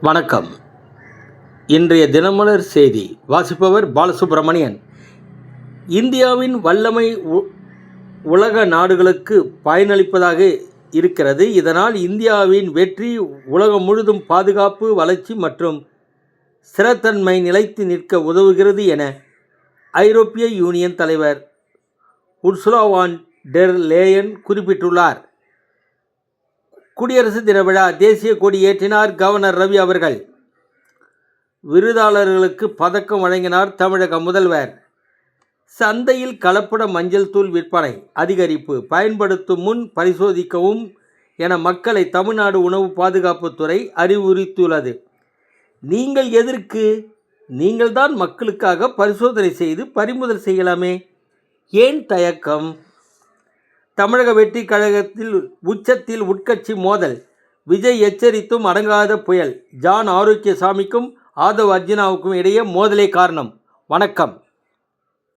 வணக்கம். இன்றைய தினமலர் செய்தி வாசிப்பவர் பாலசுப்ரமணியன். இந்தியாவின் வல்லமை உலக நாடுகளுக்கு பயனளிப்பதாக இருக்கிறது. இதனால் இந்தியாவின் வெற்றி உலகம் முழுதும் பாதுகாப்பு, வளர்ச்சி மற்றும் ஸ்திரத்தன்மை நிலைத்து நிற்க உதவுகிறது என ஐரோப்பிய யூனியன் தலைவர் உர்சுலா வான் டெர் லேயன் குறிப்பிட்டுள்ளார். குடியரசு தின விழா தேசிய கொடி ஏற்றினார் கவர்னர் ரவி அவர்கள். விருதாளர்களுக்கு பதக்கம் வழங்கினார் தமிழக முதல்வர். சந்தையில் கலப்பட மஞ்சள் தூள் விற்பனை அதிகரிப்பு, பயன்படுத்தும் முன் பரிசோதிக்கவும் என மக்களை தமிழ்நாடு உணவு பாதுகாப்புத்துறை அறிவுறுத்தியுள்ளது. நீங்கள் எதற்கு? நீங்கள்தான் மக்களுக்காக பரிசோதனை செய்து பறிமுதல் செய்யலாமே, ஏன் தயக்கம்? தமிழக வெற்றி கழகத்தில் உச்சத்தில் உட்கட்சி மோதல், விஜய் எச்சரித்தும் அடங்காத புயல். ஜான் ஆரோக்கியசாமிக்கும் ஆதவ் அர்ஜுனாவுக்கும் இடையே மோதலே காரணம். வணக்கம்.